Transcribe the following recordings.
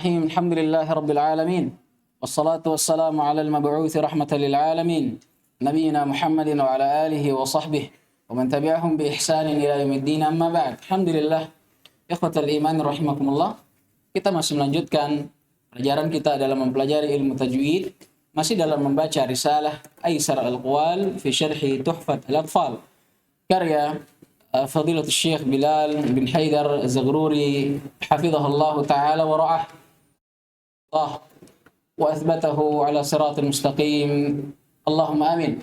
الحمد لله رب العالمين والصلاة والسلام على المبعوث رحمة للعالمين نبينا محمد وعلى آله وصحبه ومن تبعهم بإحسان إلى يوم الدين أما بعد. Alhamdulillah, ikhwatal iman rahimakumullah. Kita masih melanjutkan pelajaran kita dalam mempelajari ilmu tajwid, masih dalam membaca risalah Aisar al-Aqwal fi syarhi Tuhfat al-Atfal karya Fadilatul Syekh Bilal bin Haidar Az-Zaghruri hafizahullah ta'ala wa ra'ah Allah wa athbatahu ala siratul mustaqim. Allahumma amin.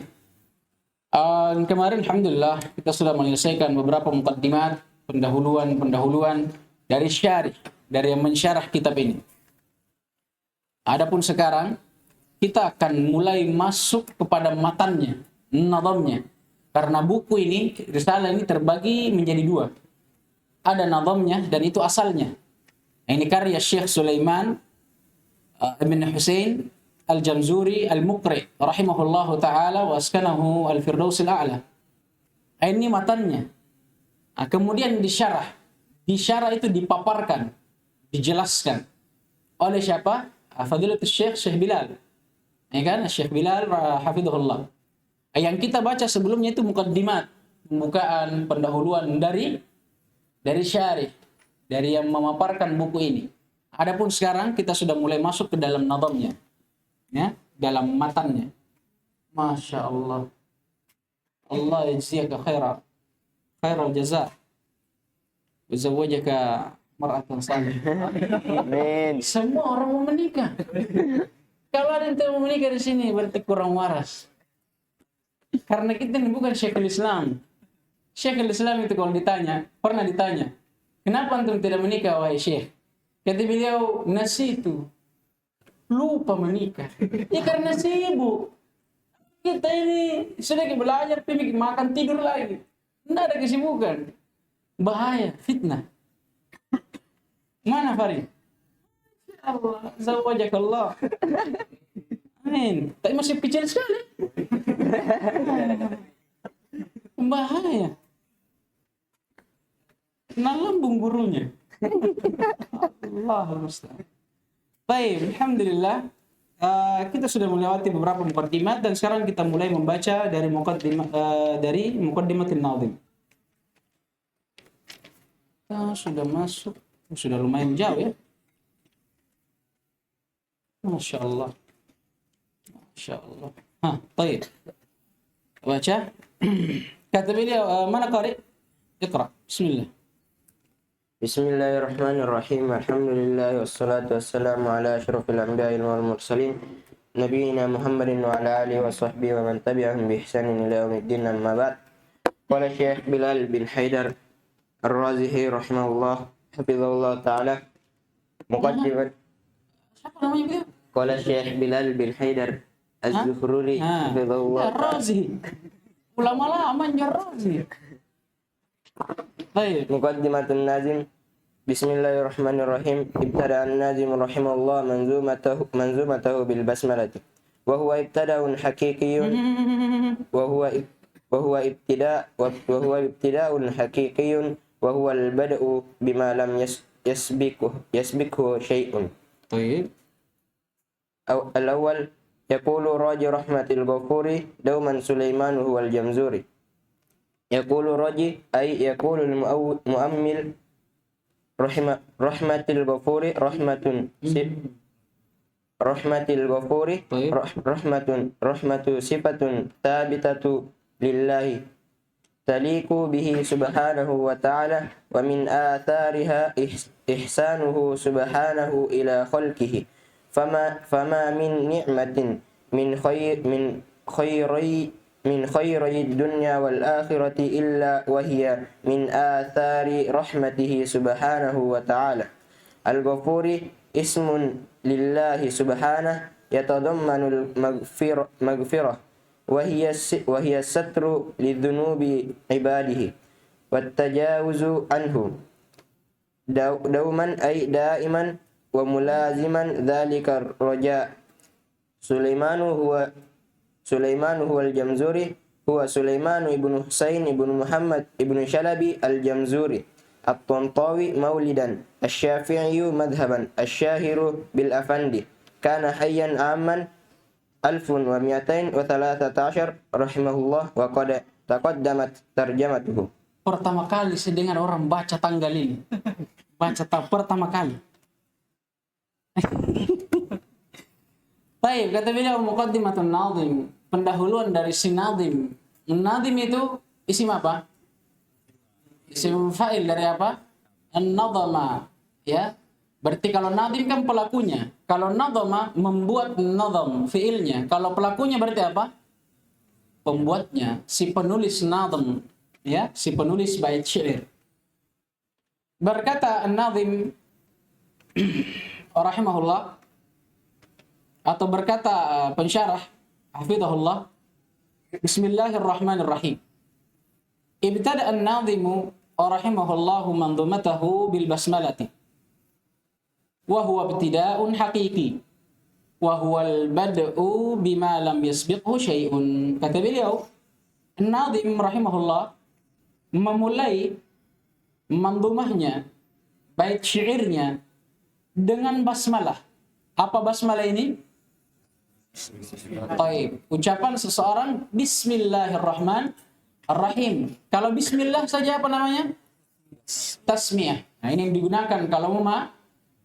Kemarin alhamdulillah kita sudah menyelesaikan beberapa mukaddimat, pendahuluan dari syarih, dari yang mensyarah kitab ini. Adapun sekarang kita akan mulai masuk kepada matannya, nadhamnya. Karena buku ini, risalah ini terbagi menjadi dua. Ada nadhamnya dan itu asalnya. Ini karya Syekh Sulaiman ibn Husain al-Jamzuri al-Muqri rahimahullahu ta'ala wa askanahu al-Firdaus al-A'la. Ini matannya. Kemudian disyarah. Disyarah itu dipaparkan, dijelaskan. Oleh siapa? Fadilatul Syekh Bilal. Ya kan? Syekh Bilal hafizahullah. Yang kita baca sebelumnya itu mukaddimat, pembukaan, pendahuluan dari syarih, dari yang memaparkan buku ini. Adapun sekarang kita sudah mulai masuk ke dalam nadhamnya, ya, dalam matannya. Masya Allah. Allah yajziyaka khairal jaza. Wazawwajaka mar'atan salihah. Amin. Semua orang mau menikah. Kalau ada yang tidak mau menikah di sini berarti kurang waras. Karena kita ini bukan Syekhul Islam. Syekhul Islam itu kalau pernah ditanya, kenapa antum tidak menikah wahai Syekh? Kata beliau, nasitu, lupa menikah. Ya karena sibuk. Kita ini sudah belajar, pergi makan, tidur lagi. Tidak ada kesibukan. Bahaya, fitnah. Mana Farid? Allah, zawajakallah. Amin. Tapi masih kecil sekali. Bahaya. Kenal lambung gurunya. Allahul musta'an. Baik, alhamdulillah. Kita sudah melewati beberapa mukaddimat dan sekarang kita mulai membaca dari mukaddimatin nadhim. Kita sudah masuk, sudah lumayan jauh ya. Masya Allah. Masya Allah. Baik. Baca. Kata beliau, mana qari? Iqra. Bismillah. Bismillahirrahmanirrahim. Alhamdulillah wassalatu wassalamu ala asyrafil anbiya'i wal mursalin nabiyina Muhammadin wa ala alihi wa sahbihi wa man tabi'ahum bi ihsanin ila yaumiddin amma ba'd. Qala Syekh Bilal bin Haidar Ar-Razihi rahimahullah hafizahullah ta'ala muqaddimat. Siapa namanya beliau? Qala Syekh Bilal bin Haidar Az-Zaghruri hafizahullah Ar-Razihi. Ulama lama Ar-Razihi. Baik. Muqaddimatun Nazim. Bismillahirrahmanirrahim. Ibtada an-Nazim rahimahullah manzumatahu bil basmalati. Wa huwa ibtada'un haqiqiyyun wa huwa ibtida'un haqiqiyyun wa huwa al-bada'u bima lam yasbiqhu shay'un. Baik. Al-awwal yaqulu raji rahmatil ghafuri dauman Sulaiman huwa al-Jamzuri. Yaqulu raji ay yaqulu al-mu'ammil rahmatil ghafuri rahmatul ghafuri rahmatu sifatun thabitatu lillahi taliku bihi subhanahu wa ta'ala wa min athariha ihsanuhu subhanahu ila khalqihi fama min ni'matin min khayri dunya wal akhirati illa wahiya min athari rahmatihi subhanahu wa ta'ala. Al-Ghafuri ismun lillahi subhanahu yatadammanul maghfirah wa hiya satru lidhunubi ibadihi wat tajawuzu anhu dauman ay daiman wa mulaziman dhalika raja. Sulaiman huwa al-Jamzuri huwa Sulaiman ibn Husain ibn Muhammad ibn Shalabi al-Jamzuri الطنطاوي مولدا الشافعي مذهبا الشاهر بالأفندي كان حيا عاما 1213 رحمه الله وقد تقدمت ترجمته. Pertama kali saya dengar orang baca tanggal ini. Pertama kali. Baik, kata beliau muqaddimatun nazim, pendahuluan dari si nazim. Nazim itu isim apa? Isim fa'il dari apa? An-nadhama, ya. Berarti kalau nazim kan pelakunya. Kalau nadhama membuat nazam fiilnya. Kalau pelakunya berarti apa? Pembuatnya, si penulis nazam, ya, si penulis bait syair. Berkata An-Nazim rahimahullah, atau berkata pensyarah hafizahullah, Bismillahirrahmanirrahim. Ibtada An-Nazimu rahimahullahu manzumatahu bil basmalati wa huwa ibtida'un haqiqi wa huwa al-bad'u bima lam yasbiqhu syai'un. Kata beliau, An-Nazim rahimahullah memulai manzumahnya, bait syairnya dengan basmalah. Apa basmalah ini? Baik, ucapan seseorang Bismillahirrahmanirrahim. Kalau Bismillah saja apa namanya? Tasmiyah. Nah, ini yang digunakan kalau mau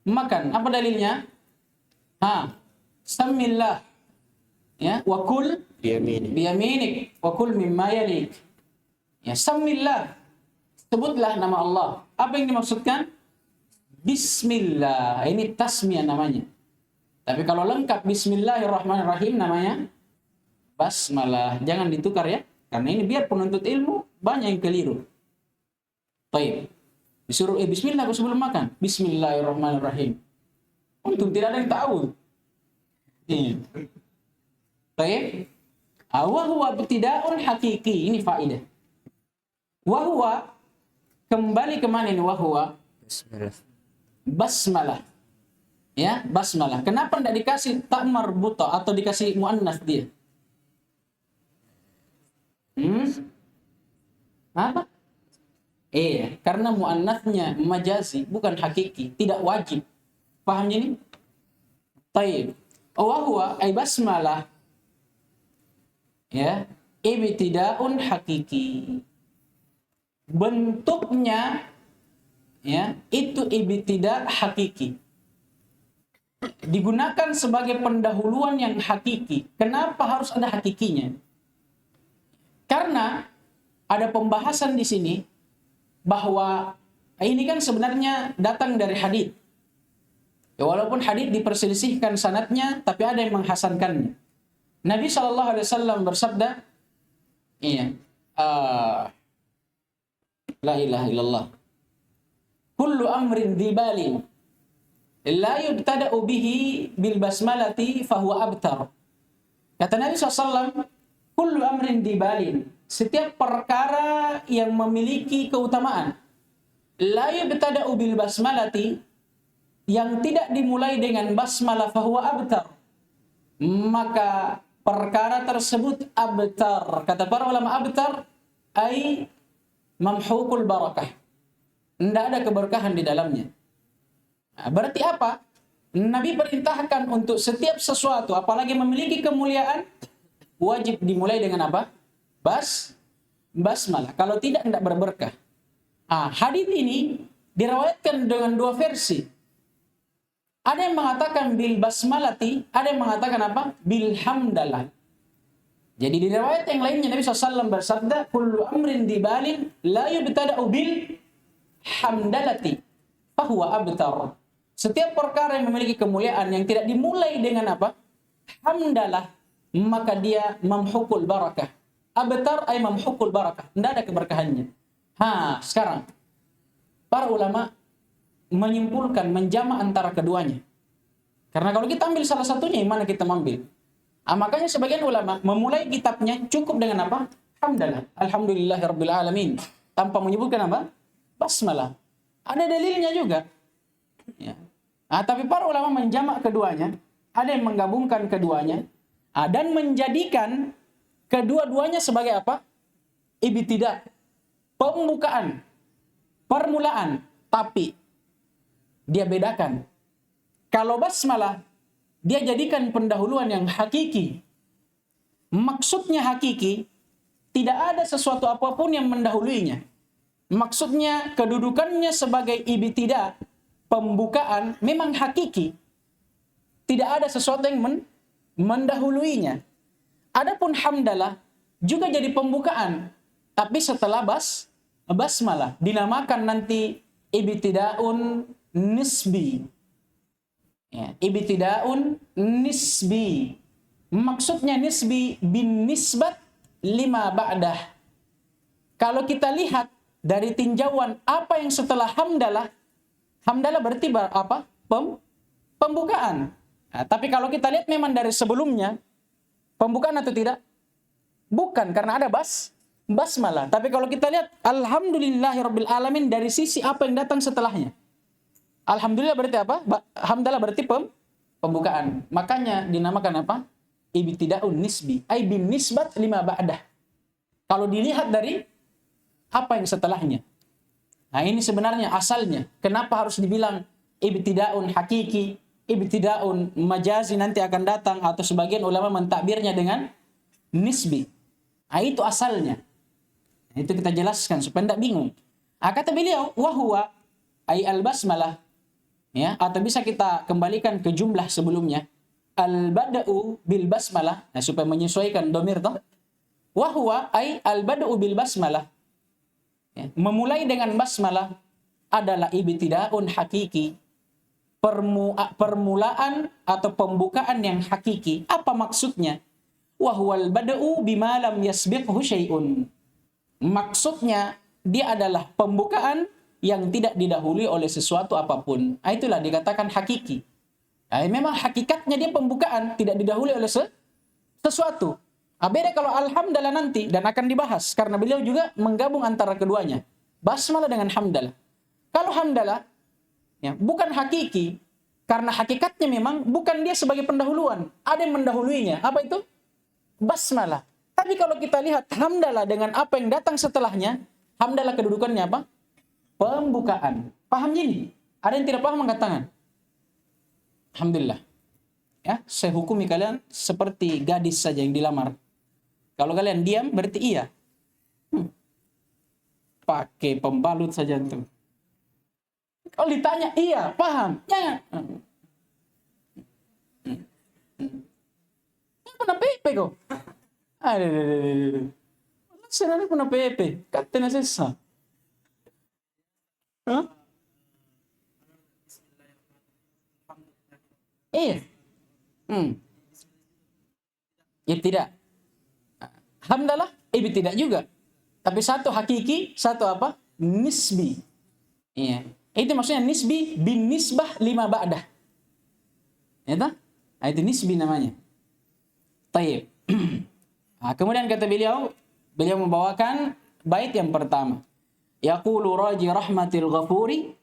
makan. Apa dalilnya? Samillah. Ya, wa kul biyaminik wa kul mimma yalik. Ya, samillah. Sebutlah nama Allah. Apa yang dimaksudkan? Bismillah. Ini tasmiyah namanya. Tapi kalau lengkap Bismillahirrahmanirrahim namanya basmalah. Jangan ditukar ya. Karena ini biar penuntut ilmu banyak yang keliru. Baik. Disuruh bismillah sebelum makan. Bismillahirrahmanirrahim. Untung tidak ada yang tahu. Iya. Baik. Wa huwa ibtida'un haqiqi. Ini faedah. Wa huwa kembali ke mana ini wa huwa? Basmalah. Ya, basmalah. Kenapa tidak dikasih tak marbuta atau dikasih muannas dia? Apa? Karena muannasnya majazi, bukan hakiki, tidak wajib. Paham ini? Taib. Wa huwa ay basmalah. Ya, ibtida'un hakiki. Bentuknya ya, itu ibtida' hakiki. Digunakan sebagai pendahuluan yang hakiki. Kenapa harus ada hakikinya? Karena ada pembahasan di sini bahwa ini kan sebenarnya datang dari hadits. Ya, walaupun hadits diperselisihkan sanadnya, tapi ada yang menghasankannya. Nabi SAW bersabda, la ilaha illallah. Kullu amrin dibalin la yubtada'u bihi bil basmalati fahuwa abtar. Kata Nabi SAW, kullu amrin dibalin, setiap perkara yang memiliki keutamaan, la yubtada'u bil basmalati, yang tidak dimulai dengan basmalah, fahuwa abtar, maka perkara tersebut abtar. Kata para ulama, abtar ay mamhukul barakah, tidak ada keberkahan di dalamnya. Nah, berarti apa? Nabi perintahkan untuk setiap sesuatu, apalagi memiliki kemuliaan, wajib dimulai dengan apa? Basmalah. Kalau tidak berberkah. Hadits ini diriwayatkan dengan dua versi. Ada yang mengatakan bil basmalati, ada yang mengatakan apa? Bil hamdalah. Jadi di riwayat yang lainnya Nabi SAW bersabda, kullu amrin dibalin la yubtada'u bil hamdalati fahuwa abtar. Setiap perkara yang memiliki kemuliaan yang tidak dimulai dengan apa? Hamdalah, maka dia mamhukul barakah. Abtar ay mamhukul barakah. Tidak ada keberkahannya. Sekarang para ulama menyimpulkan, menjama antara keduanya. Karena kalau kita ambil salah satunya, yang mana kita ambil? Makanya sebagian ulama memulai kitabnya cukup dengan apa? Hamdalah. Alhamdulillahirabbil alamin. Tanpa menyebutkan apa? Basmalah. Ada dalilnya juga. Ya. Tapi para ulama menjamak keduanya. Ada yang menggabungkan keduanya. Dan menjadikan kedua-duanya sebagai apa? Ibtida. Pembukaan. permulaan, tapi dia bedakan. Kalau basmalah, dia jadikan pendahuluan yang hakiki. Maksudnya hakiki, tidak ada sesuatu apapun yang mendahuluinya. Maksudnya kedudukannya sebagai ibtidah, pembukaan, memang hakiki. Tidak ada sesuatu yang mendahuluinya. Adapun hamdalah juga jadi pembukaan, tapi setelah basmalah dinamakan nanti ibtidaun nisbi. Ya, ibtidaun nisbi. Maksudnya nisbi bin nisbat lima ba'dah. Kalau kita lihat dari tinjauan apa yang setelah hamdalah, hamdalah berarti apa? Pembukaan. Nah, tapi kalau kita lihat memang dari sebelumnya, pembukaan atau tidak? Bukan, karena ada basmalah. Tapi kalau kita lihat, alhamdulillahirabbil alamin, dari sisi apa yang datang setelahnya. Alhamdulillah berarti apa? Hamdalah berarti pembukaan. Makanya dinamakan apa? Ibtidaun nisbi. Ay bin nisbat lima ba'dah. Kalau dilihat dari apa yang setelahnya. Nah, ini sebenarnya asalnya. Kenapa harus dibilang ibtidaun hakiki, ibtidaun majazi nanti akan datang, atau sebagian ulama mentakbirnya dengan nisbi. Nah, itu asalnya. Nah, itu kita jelaskan supaya tidak bingung. Kata beliau, wahwa ay al-basmalah, ya, atau bisa kita kembalikan ke jumlah sebelumnya, al-bada'u bil basmalah, nah, supaya menyesuaikan domir toh. Wahwa ay al-bada'u bil basmalah, ya, memulai dengan basmalah adalah ibtidaun hakiki, permulaan atau pembukaan yang hakiki. Apa maksudnya? Wahwal bada'u bima lam yasbiqhu syai'un. Maksudnya dia adalah pembukaan yang tidak didahului oleh sesuatu apapun. Itulah dikatakan hakiki. Memang hakikatnya dia pembukaan, tidak didahului oleh sesuatu. Beda kalau alhamdulillah nanti, dan akan dibahas, karena beliau juga menggabung antara keduanya. Basmalah dengan hamdalah. Kalau hamdalah, ya, bukan hakiki, karena hakikatnya memang bukan dia sebagai pendahuluan. Ada yang mendahuluinya. Apa itu? Basmalah. Tapi kalau kita lihat hamdalah dengan apa yang datang setelahnya, hamdalah kedudukannya apa? Pembukaan. Paham ini? Ada yang tidak paham angkat tangan? Alhamdulillah. Ya, saya hukumi kalian seperti gadis saja yang dilamar. Kalau kalian diam berarti iya. Pakai pembalut saja tuh. Kalau ditanya iya, paham. Ya. Puna pepe kok. Aduh. Senang puna pepe. Katanya sesa. Hah? Iya. Ya tidak. Hamdalah, tidak juga. Tapi satu hakiki, satu apa? Nisbi. Iya. Itu maksudnya nisbi bin nisbah lima ba'dah. Ya tak? Nah, itu nisbi namanya. Tayyib. Nah, kemudian kata beliau membawakan bait yang pertama. Yaqulu raji rahmatil ghafuri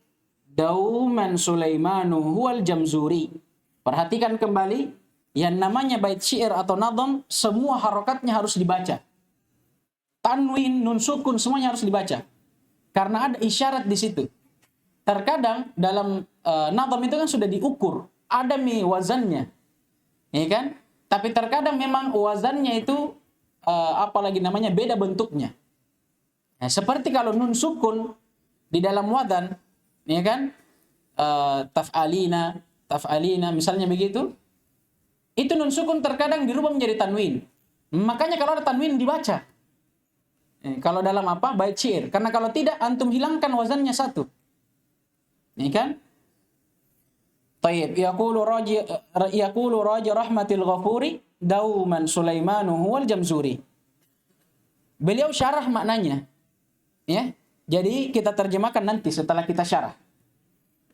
dauman Sulaimanu huwal jamzuri. Perhatikan kembali, yang namanya bait syair atau nadham, semua harokatnya harus dibaca. Tanwin, nun sukun, semuanya harus dibaca. Karena ada isyarat di situ. Terkadang dalam nadham itu kan sudah diukur, ada wazannya. Ya kan? Tapi terkadang memang wazannya itu apalagi namanya beda bentuknya. Nah, seperti kalau nun sukun di dalam wazan, ya kan? Taf'alina, misalnya begitu. Itu nun sukun terkadang dirubah menjadi tanwin. Makanya kalau ada tanwin dibaca. Kalau dalam apa? Bait syair. Karena kalau tidak, antum hilangkan wazannya satu. Ya kan? Tayyib. Yaqulu raji rahmatil ghafuri dauman Sulaimanu huwal jamzuri. Beliau syarah maknanya. Ya. Jadi kita terjemahkan nanti setelah kita syarah.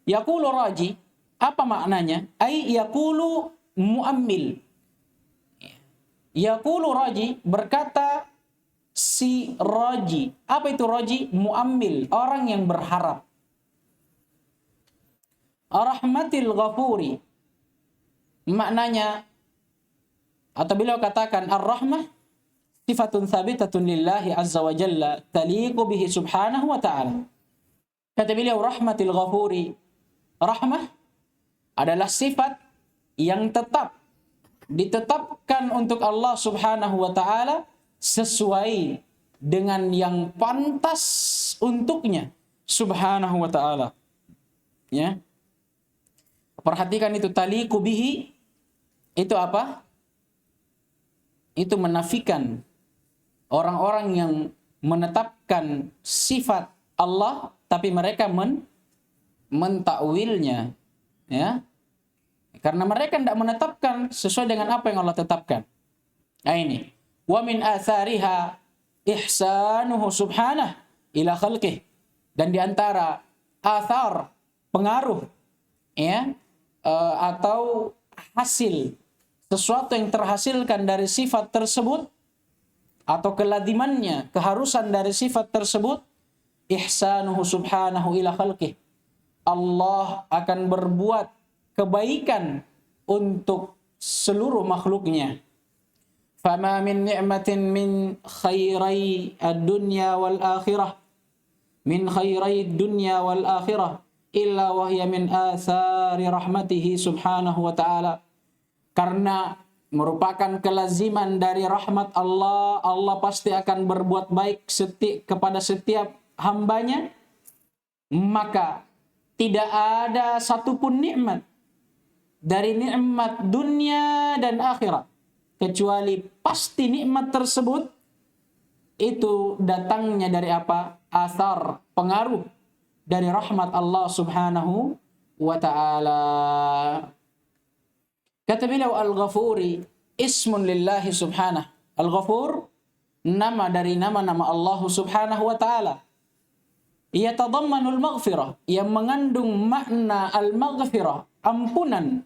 Yaqulu raji, apa maknanya? Ai yaqulu muammil. Yaqulu raji, berkata si raji. Apa itu raji? Muammil, orang yang berharap. Rahmatil ghafuri, maknanya, atau beliau katakan ar-rahmah sifatun thabitatun lillahi azza wa jalla taliqu bihi subhanahu wa ta'ala. Kata beliau, rahmatil ghafuri. Rahmah adalah sifat yang tetap ditetapkan untuk Allah Subhanahu wa taala sesuai dengan yang pantas untuknya Subhanahu wa taala. Ya. Perhatikan itu, taliqu bihi itu apa? Itu menafikan orang-orang yang menetapkan sifat Allah tapi mereka mentakwilnya, ya. Karena mereka tidak menetapkan sesuai dengan apa yang Allah tetapkan. Nah ini, wa min athariha ihsanuhu subhanahu ila khalqih, dan di antara athar, pengaruh, ya, atau hasil sesuatu yang terhasilkan dari sifat tersebut atau keladimannya, keharusan dari sifat tersebut, ihsanuhu subhanahu ila khalqih. Allah akan berbuat kebaikan untuk seluruh makhluknya. Fama min ni'matin min khairai ad-dunya wal akhirah, min khairai dunya wal akhirah illa wahya min athari rahmatihi subhanahu wa ta'ala. Karena merupakan kelaziman dari rahmat Allah, Allah pasti akan berbuat baik kepada setiap hambanya, maka tidak ada satupun nikmat dari nikmat dunia dan akhirat kecuali pasti nikmat tersebut itu datangnya dari apa? Athar, pengaruh dari rahmat Allah Subhanahu wa ta'ala. Kata beliau, Al-Ghafuri ismun lillahi subhanahu. Al-Ghafur nama dari nama-nama Allah Subhanahu wa ta'ala. Ia tadammanul maghfirah, yang mengandung makna al-maghfirah, ampunan.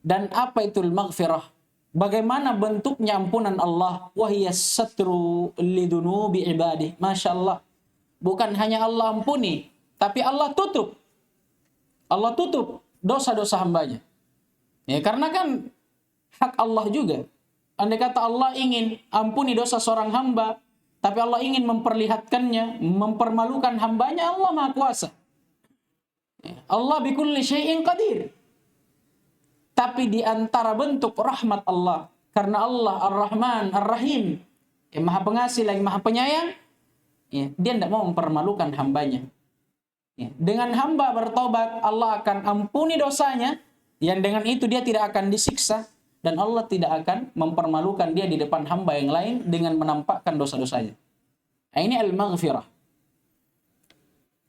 Dan apa itu al-maghfirah? Bagaimana bentuknya ampunan Allah? Wahiyas satru lidunubi ibadih. Masya Allah. Bukan hanya Allah ampuni, tapi Allah tutup. Allah tutup dosa-dosa hambanya. Ya, karena kan hak Allah juga. Andai kata Allah ingin ampuni dosa seorang hamba, tapi Allah ingin memperlihatkannya, mempermalukan hambanya, Allah Maha Kuasa. Allah bikulli syai'in qadir. Tapi di antara bentuk rahmat Allah, karena Allah Ar-Rahman, Ar-Rahim, yang Maha Pengasih lagi Maha Penyayang, ya, dia tidak mau mempermalukan hambanya. Ya, dengan hamba bertobat, Allah akan ampuni dosanya, yang dengan itu dia tidak akan disiksa, dan Allah tidak akan mempermalukan dia di depan hamba yang lain dengan menampakkan dosa-dosanya. Nah, ini al-maghfirah.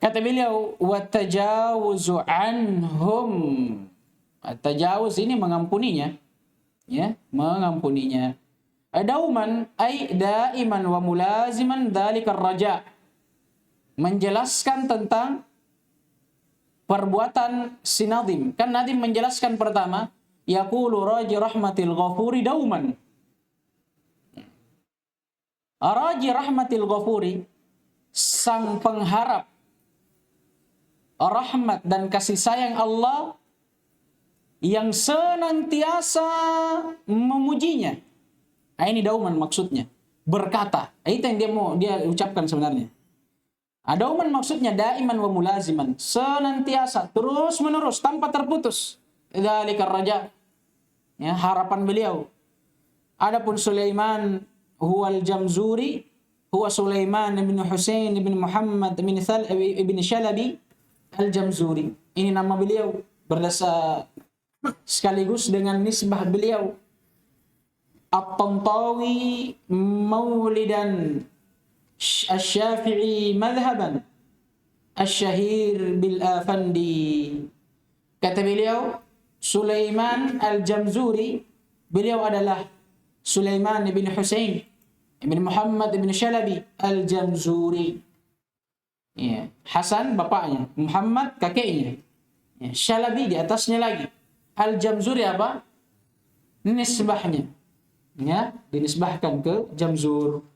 Kata beliau, watajawuzu anhum. Tajawuz ini mengampuninya, ya, mengampuninya. Dauman ay daiman wa mulaziman dzalikar raja. Menjelaskan tentang perbuatan si Nadim. Kan Nadim menjelaskan pertama, yaqulu raji rahmatil ghafuri dauman. Raji rahmatil ghafuri, sang pengharap rahmat dan kasih sayang Allah yang senantiasa memujinya. Nah, ini dauman maksudnya, berkata. Itu yang dia ucapkan sebenarnya. Dauman maksudnya daiman wa mulaziman, senantiasa, terus menerus, tanpa terputus. Dzalikar raja, ya, harapan beliau. Adapun Sulaiman huwal Jamzuri, huwa Sulaiman bin Husain bin Muhammad bin Shalabi al-Jamzuri. Ini nama beliau berdasar sekaligus dengan nisbah beliau. At-Tantawi maulidan Asy-Syafi'i madhhaban Asy-Syahir bil Afandi. Kata beliau, Sulaiman al-Jamzuri, beliau adalah Sulaiman bin Husain bin Muhammad bin Shalabi al-Jamzuri. Ya, Hasan bapaknya, Muhammad kakeknya. Ya, Shalabi di atasnya lagi. Al-Jamzuri apa? Nisbahnya. Ya, dinisbahkan ke Jamzur.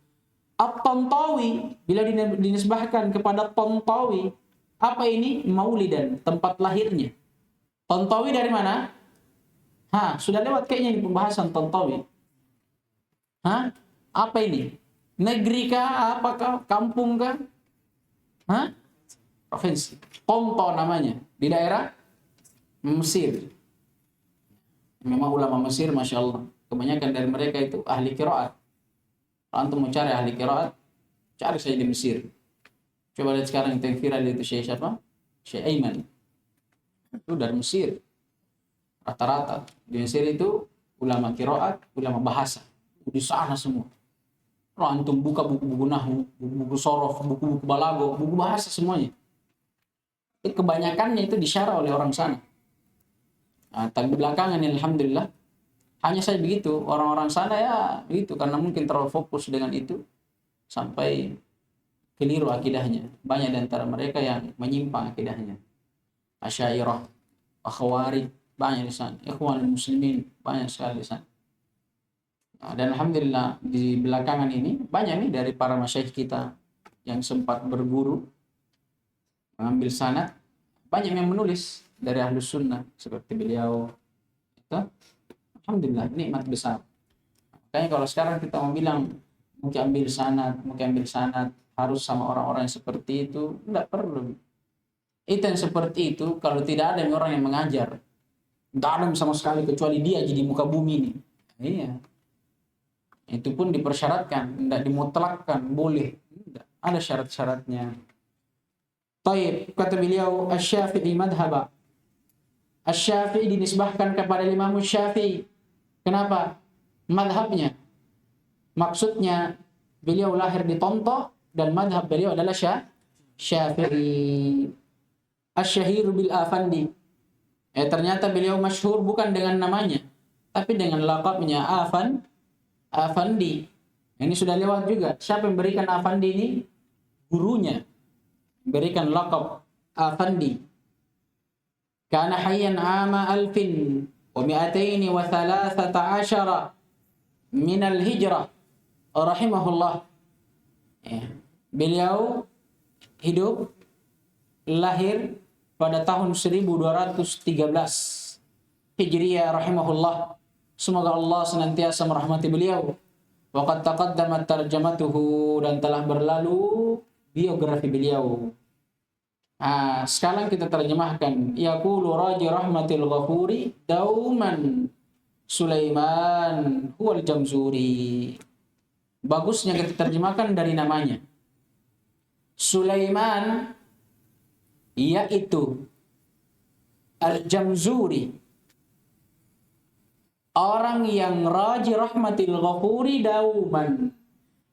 At-Tantawi, bila dinisbahkan kepada Tantawi, apa ini? Maulidan, tempat lahirnya. Tantawi dari mana? Sudah lewat kayaknya di pembahasan Tantawi. Apa ini? Negeri kah? Apakah? Kampung kah? provinsi. Tonto namanya, di daerah Mesir. Memang ulama Mesir, Masya Allah, kebanyakan dari mereka itu ahli qiraat. Kalau antum mau cari ahli qiraat, cari saja di Mesir. Coba lihat sekarang yang viral itu Syekh siapa? Syekh Aiman. Itu dari Mesir. Rata-rata di Mesir itu ulama qiraat, ulama bahasa. Di sana semua. Kalau antum buka buku-buku nahwu, buku-buku sorof, buku-buku balago, buku bahasa semuanya. Itu kebanyakannya itu disyarah oleh orang sana. Nah, tapi belakangan alhamdulillah hanya saya begitu, orang-orang sana ya begitu karena mungkin terlalu fokus dengan itu sampai keliru akidahnya. Banyak di antara mereka yang menyimpang akidahnya. Asy'ariyah, Khawarij, banyak di sana. Ikhwanul Muslimin banyak sekali di sana. Nah, dan alhamdulillah di belakangan ini banyak nih dari para masyayikh kita yang sempat berguru mengambil sanad, banyak yang menulis dari Ahlus Sunnah seperti beliau. Itu alhamdulillah nikmat besar. Makanya kalau sekarang kita mau bilang mau ambil sanad harus sama orang-orang yang seperti itu, enggak perlu. Itu yang seperti itu kalau tidak ada orang yang mengajar, enggak ada sama sekali kecuali dia jadi muka bumi ini. Iya. Itu pun dipersyaratkan, enggak dimutlakkan, boleh. Enggak, ada syarat-syaratnya. Taib, kata beliau, Asy-Syafi'i madhaba. Asy-Syafi'i dinisbahkan kepada Imam Syafi'i. Kenapa? Madhabnya. Maksudnya beliau lahir di Tonto dan madhab beliau adalah Syafi'i. Asy-Syahir bil Afandi. Ternyata beliau masyhur bukan dengan namanya, tapi dengan laqabnya Afandi. Ini sudah lewat juga. Siapa yang berikan Afandi ini? Gurunya. Berikan laqab Afandi. Kana hayyan ama 1213 min al-hijrah rahimahullah. Beliau hidup lahir pada tahun 1213 Hijriyah rahimahullah. Semoga Allah senantiasa merahmati beliau. Waqad taqaddamat tarjamatuhu, dan telah berlalu biografi beliau. Sekarang kita terjemahkan. Yaqulu raji rahmatil ghafuri dauman Sulaiman huwal Jamzuri. Bagusnya kita terjemahkan dari namanya. Sulaiman yaitu Al-Jamzuri, orang yang raji rahmatil ghafuri dauman,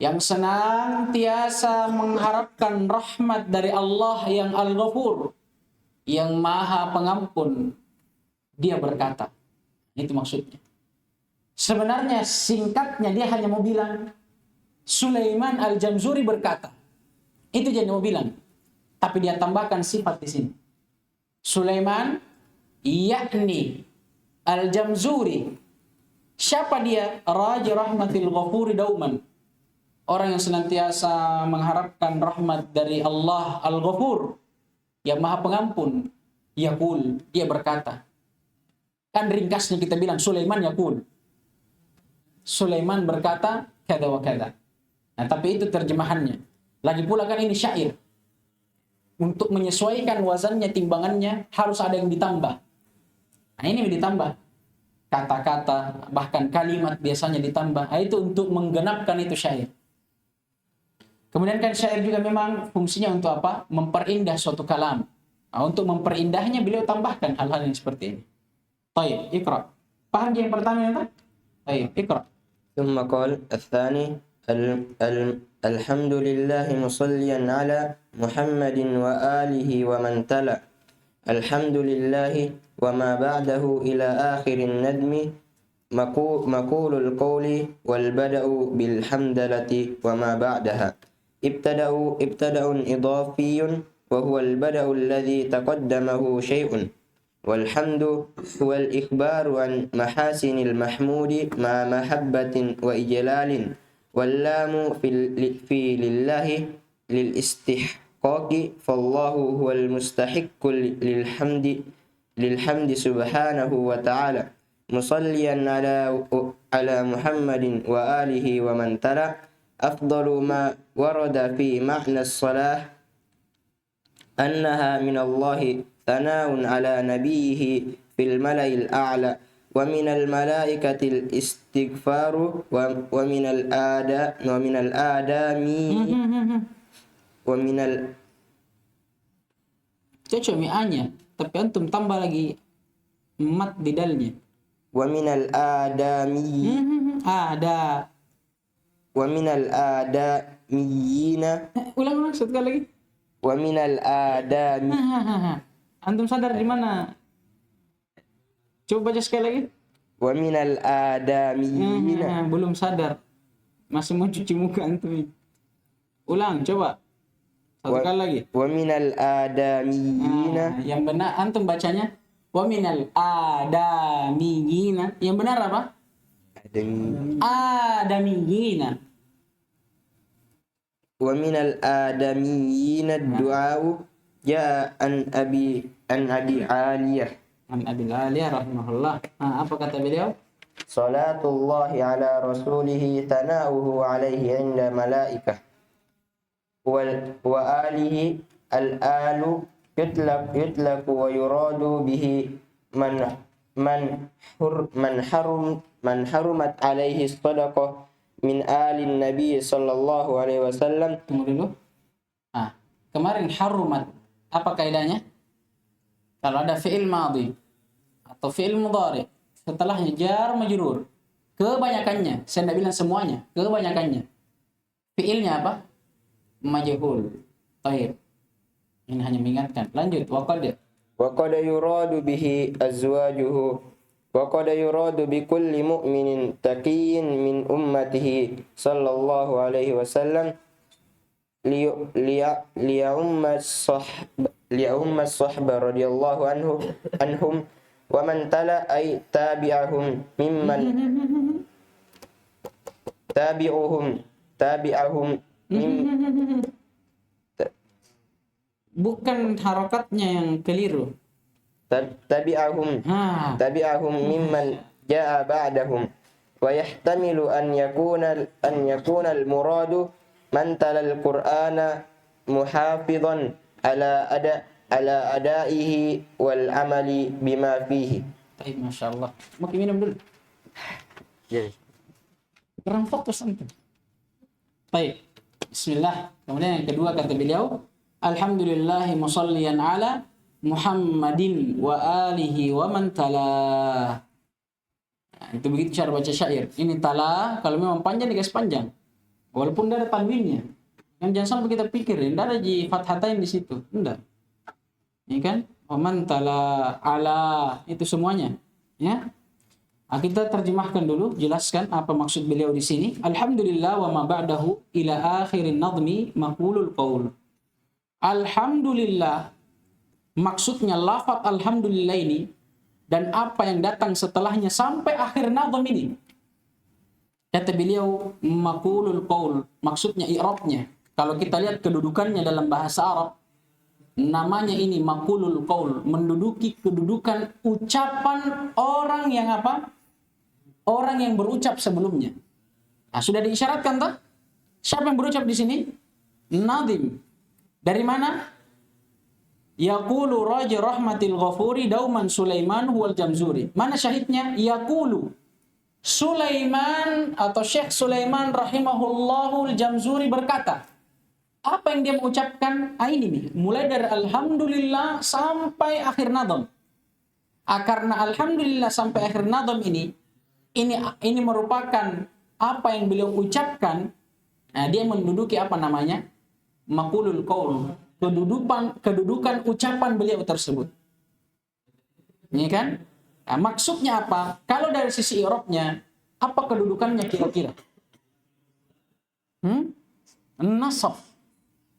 yang senantiasa mengharapkan rahmat dari Allah yang Al-Ghafur, yang Maha Pengampun. Dia berkata, itu maksudnya. Sebenarnya singkatnya dia hanya mau bilang Sulaiman Al-Jamzuri berkata. Itu dia mau bilang. Tapi dia tambahkan sifat di sini. Sulaiman yakni Al-Jamzuri. Siapa dia? Raja rahmatil ghafuri dauman. Orang yang senantiasa mengharapkan rahmat dari Allah Al-Ghafur, yang Maha Pengampun. Yaqul, dia berkata. Kan ringkasnya kita bilang Sulaiman yaqul. Sulaiman berkata kada wa kada. Nah, tapi itu terjemahannya. Lagi pula kan ini syair. Untuk menyesuaikan wazannya, timbangannya harus ada yang ditambah. Nah, ini ditambah. Kata-kata, bahkan kalimat biasanya ditambah. Nah, itu untuk menggenapkan itu syair. Kemudian kan syair juga memang fungsinya untuk apa? Memperindah suatu kalam. Nah, untuk memperindahnya beliau tambahkan hal-hal yang seperti ini. Baik, Iqra. Paham yang pertama ya, Pak? Baik, Iqra. ثم قال الثاني الحمد لله مصليا على محمد وآله ومن تلا الحمد لله وما بعده إلى آخر الندم مقول القول والبدء بالحمدلة وما بعدها ابتدأ إضافي وهو البدء الذي تقدمه شيء والحمد هو الإخبار عن محاسن المحمود مع محبة وإجلال واللام في لله للاستحقاق فالله هو المستحق للحمد سبحانه وتعالى مصليا على محمد وآله ومن تلا أفضل ما ورد في معنى الصلاة أنها من الله ثناء على نبيه في الملأ الأعلى ومن الملائكة الاستغفار ومن الآدم ومن Cocok mi'anya, tapi antum tambah lagi mat di dalnya. ومن الآدمي Ada. ومن الآدميين Ulang satu kali lagi. ومن الآدم Antum sadar di mana? Coba baca sekali lagi. ومن الآدميين Belum sadar. Masih mau cuci muka antum. Ulang, coba. Satu kali lagi. ومن الآدميين Yang benar antum bacanya wa minal adamiyina. Yang benar apa? Adamiyina. ومن الآدميين الدعاء جاء عن أبي عالية An Abil Aliyah rahimahullah. Apa kata beliau? صلاة الله على رسوله ثناؤه عليه عند ملائكة وآله الآل يطلق ويراد به من حرمت عليه الصدقة من آل النبي صلى الله عليه وسلم. Tunggu dulu. Kemarin harumat. Apa kaidahnya? Kalau ada fi'il madhi atau fi'il mudhari, setelahnya jar majrur, kebanyakannya, saya tidak bilang semuanya, kebanyakannya. Fi'ilnya apa? Majhul. Baik. Ini hanya mengingatkan. Lanjut. وقد يراد به أزواجه وقد يراد بكل مؤمن تقي من أمته صلى الله عليه وسلم ليعم الصحبة رضي الله عنهم ومن تلا أي تابعهم Bukan harakatnya yang keliru. تبعهم ممن جاء بعدهم ويحتمل أن يكون المراد من تلا القرآن محافظا على أدائه والعمل بما فيه. Baik, Masya Allah. Mungkin minum dulu. Kurang fokus antum. Baik. Bismillah. Kemudian yang kedua kata beliau, alhamdulillahi musalliyan ala Muhammadin wa alihi wa man tala. Nah, itu begitu cara baca syair. Ini tala, kalau memang panjang dikasih panjang. Walaupun tidak ada tanwinnya. Kan jangan sampai kita pikir, tidak ada di fathatain di situ. Tidak. Ini kan? Wa man tala ala, itu semuanya. Ya. Nah, kita terjemahkan dulu, jelaskan apa maksud beliau di sini. Alhamdulillah wa ma ba'dahu ila akhirin nadmi maqulul qaul. Alhamdulillah, maksudnya lafaz alhamdulillah ini dan apa yang datang setelahnya sampai akhir nazm ini. Kata beliau maqulul qaul, maksudnya i'rabnya. Kalau kita lihat kedudukannya dalam bahasa Arab, namanya ini maqulul qaul, menduduki kedudukan ucapan orang yang apa? Orang yang berucap sebelumnya. Nah, sudah diisyaratkan tak? Siapa yang berucap di sini? Nazim. Dari mana? Yaqulu raja rahmatil ghafuri dauman Sulaiman huwal jamzuri. Mana syahidnya? Yaqulu Sulaiman atau Syekh Sulaiman rahimahullahu al-Jamzuri berkata. Apa yang dia mengucapkan? Ini nih, mulai dari alhamdulillah sampai akhir nadam. Karena alhamdulillah sampai akhir nadam ini merupakan apa yang beliau ucapkan. Nah, dia menduduki apa namanya? Maqulul qaul, kedudukan ucapan beliau tersebut. Ini kan? Nah, maksudnya apa? Kalau dari sisi i'rabnya, apa kedudukannya kira-kira? Nasab.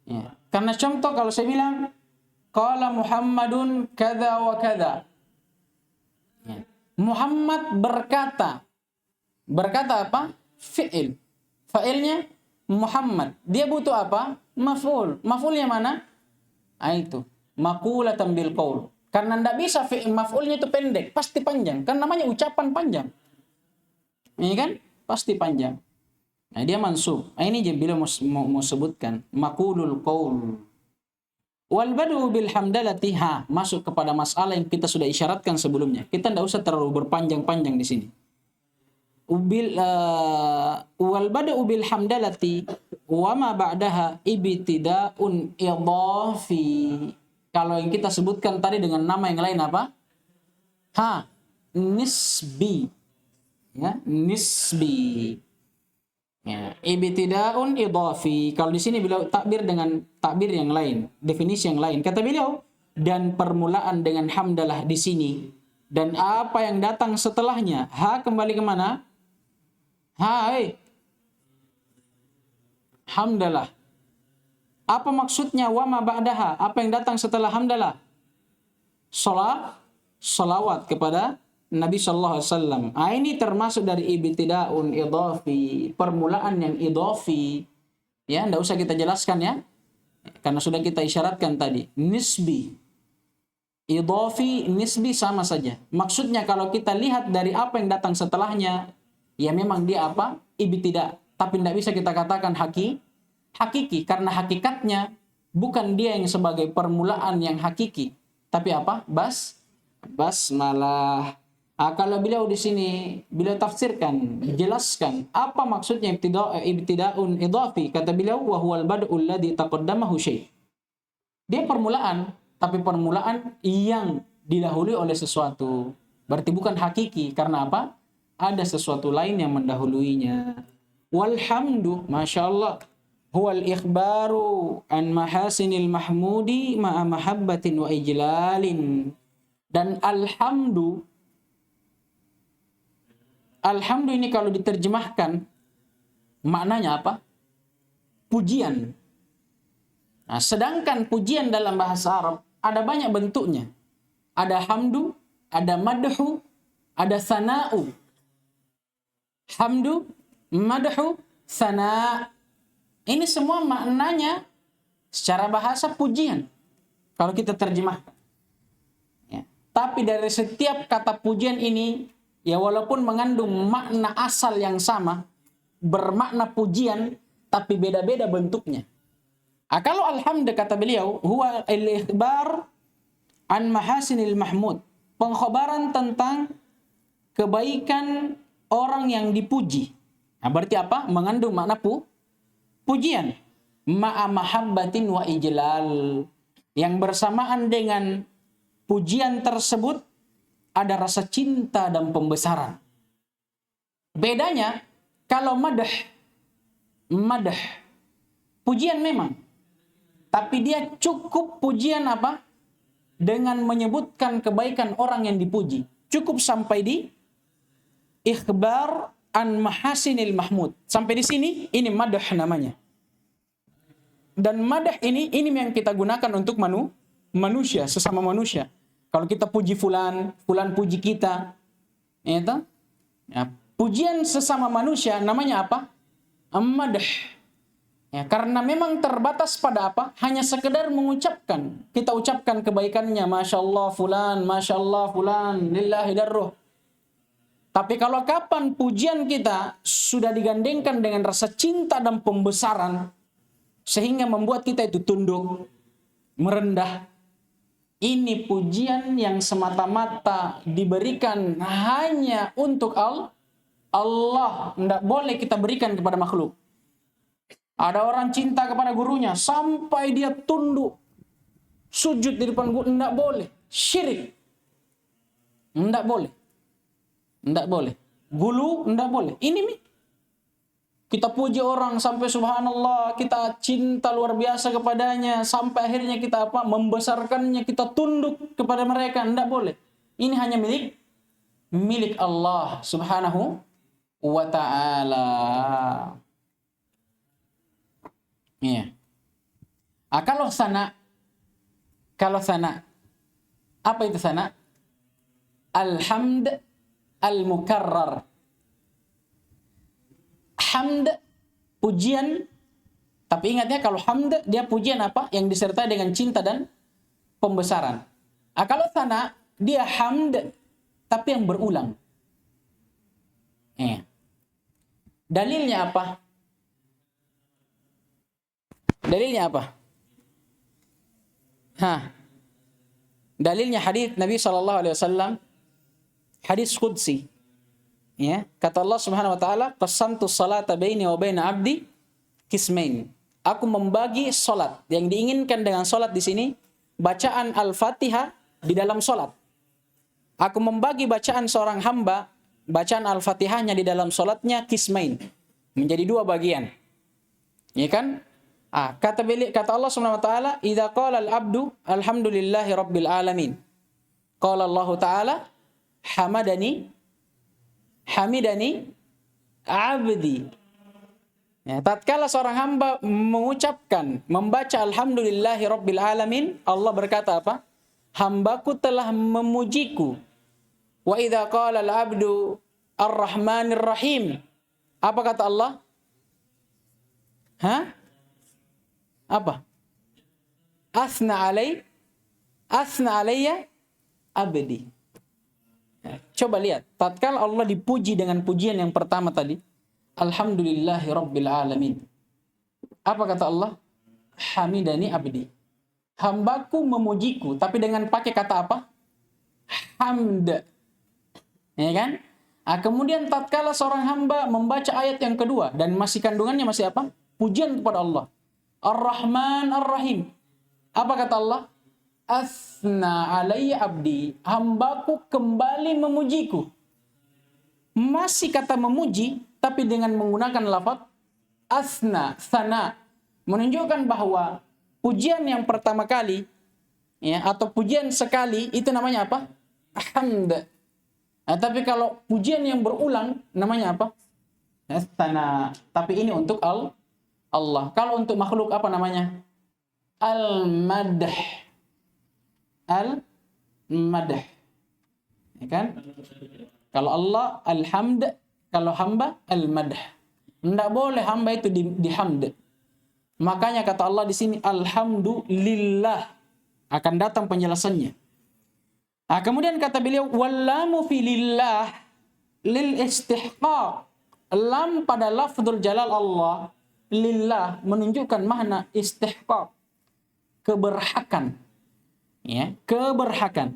Ya. Karena contoh kalau saya bilang qala Muhammadun kada wa kada. Ya. Muhammad berkata. Berkata apa? Fi'il. Fa'ilnya Muhammad. Dia butuh apa? Maf'ul. Maf'ulnya mana? Itu. Maqulatan bil qaul. Karena tidak bisa maf'ulnya itu pendek, pasti panjang. Kan namanya ucapan panjang. Ini kan? Pasti panjang. Nah, dia mansub. Ini dia bila mau sebutkan maqulul qaul. Wal bad'u bil hamdalati masuk kepada masalah yang kita sudah isyaratkan sebelumnya. Kita tidak usah terlalu berpanjang-panjang di sini. Wal bad'u bil hamdalati wa ma ba'daha ibtida'un idhafi. Kalau yang kita sebutkan tadi dengan nama yang lain apa? Nisbi. Ya, nisbi. Ya, ibtida'un idhafi. Kalau di sini beliau takbir dengan takbir yang lain, definisi yang lain. Kata beliau, dan permulaan dengan hamdalah di sini dan apa yang datang setelahnya. Kembali ke mana? Hamdalah. Apa maksudnya wa ma ba'daha? Apa yang datang setelah hamdalah? Salawat kepada Nabi sallallahu alaihi wasallam. Ini termasuk dari ibtida'un idhafi, permulaan yang idhafi. Ya, enggak usah kita jelaskan ya. Karena sudah kita isyaratkan tadi. Nisbi. Idhafi, nisbi sama saja. Maksudnya kalau kita lihat dari apa yang datang setelahnya, ya memang dia apa? Ibtida'. Tapi tidak bisa kita katakan hakiki karena hakikatnya bukan dia yang sebagai permulaan yang hakiki, tapi apa? Basmalah. Kalau beliau di sini beliau tafsirkan, jelaskan apa maksudnya ibtida'un idhafi. Kata beliau wa huwal bad'u alladhi taqaddamahu syai'. Dia permulaan, tapi permulaan yang didahului oleh sesuatu. Berarti bukan hakiki karena apa? Ada sesuatu lain yang mendahuluinya. Walhamdu, masyaallah, huwal ikhbaru an mahasinil mahmudi ma'a mahabbatin wa ijlalin. Dan alhamdu ini kalau diterjemahkan maknanya apa? Pujian. Nah, sedangkan pujian dalam bahasa Arab ada banyak bentuknya. Ada hamdu, ada madhu, ada sana'u. Hamdu, madhu, sana'. Ini semua maknanya secara bahasa pujian. Kalau kita terjemahkan. Ya. Tapi dari setiap kata pujian ini, ya walaupun mengandung makna asal yang sama, bermakna pujian, tapi beda-beda bentuknya. Kalau alhamd kata beliau, huwa al-ikhbar an mahasinil mahmud. Pengkhabaran tentang kebaikan orang yang dipuji. Nah, berarti apa? Mengandung makna pujian. Ma'a mahabbatin wa ijlal. Yang bersamaan dengan pujian tersebut ada rasa cinta dan pembesaran. Bedanya kalau madah pujian memang, tapi dia cukup pujian apa? Dengan menyebutkan kebaikan orang yang dipuji. Cukup sampai di ikhbar an mahasinil mahmud. Sampai di sini ini madah namanya. Dan madah ini yang kita gunakan untuk manusia, sesama manusia. Kalau kita puji fulan puji kita. Ya, pujian sesama manusia namanya apa? Madah. Ya, karena memang terbatas pada apa? Hanya sekedar mengucapkan. Kita ucapkan kebaikannya, Masya Allah fulan, lillahi darruh. Tapi kalau kapan pujian kita sudah digandengkan dengan rasa cinta dan pembesaran, sehingga membuat kita itu tunduk, merendah, ini pujian yang semata-mata diberikan hanya untuk Allah. Tidak boleh kita berikan kepada makhluk. Ada orang cinta kepada gurunya sampai dia tunduk, sujud di depan guru. Tidak boleh. Syirik. Tidak boleh. Tidak boleh. Gulu tidak boleh. Ini kita puji orang sampai subhanallah, kita cinta luar biasa kepadanya, sampai akhirnya kita apa? Membesarkannya, kita tunduk kepada mereka. Tidak boleh. Ini hanya milik Allah subhanahu wa ta'ala. Ya. Kalau sana, apa itu sana? Alhamd al-mukarrar. Hamd, pujian, tapi ingat ya, kalau hamd dia pujian apa? Yang disertai dengan cinta dan pembesaran. Kalau sana dia hamd tapi yang berulang. Dalilnya apa? Dalilnya hadis Nabi SAW, hadis qudsi. Ya, kata Allah Subhanahu wa taala, qasamtu salata baini wa baina abdi qismain. Aku membagi salat. Yang diinginkan dengan salat di sini bacaan Al-Fatihah di dalam salat. Aku membagi bacaan seorang hamba, bacaan Al-Fatihahnya di dalam salatnya qismain, menjadi 2 bagian. Ya kan? Kata Allah Subhanahu wa taala, "Idza qala al-'abdu alhamdulillahi rabbil alamin." Qala Allah taala, Hamidani abdi. Ya, tatkala seorang hamba mengucapkan, membaca alhamdulillahi rabbil alamin, Allah berkata apa? Hambaku telah memujiku. Wa idza qala al-'abdu ar-rahmanir rahim. Apa kata Allah? Apa? Asna alayya abdi. Coba lihat, tatkala Allah dipuji dengan pujian yang pertama tadi, alhamdulillahi rabbil alamin. Apa kata Allah? Hamidani abdi. Hambaku memujiku, tapi dengan pakai kata apa? Hamd. Ya kan? Kemudian tatkala seorang hamba membaca ayat yang kedua dan masih kandungannya masih apa? Pujian kepada Allah. Ar-Rahman Ar-Rahim. Apa kata Allah? Asna alayya abdi. Hambaku kembali memujiku. Masih kata memuji, tapi dengan menggunakan lafaz asna, sana. Menunjukkan bahwa pujian yang pertama kali, ya, atau pujian sekali, itu namanya apa? Hamd. Tapi kalau pujian yang berulang, namanya apa? Sana. Tapi ini untuk Allah. Kalau untuk makhluk apa namanya? Al-Madah. Al-Madah. Ya kan? Kalau Allah Al-Hamd, kalau hamba Al-Madah. Tidak boleh hamba itu dihamd. Makanya kata Allah di sini Alhamdulillah. Akan datang penjelasannya. Kemudian kata beliau wallamu fi lillah lil istihqaq. Lam pada lafzul jalal Allah lillah menunjukkan makna istihqaq, keberhakan. Ya, keberhakan.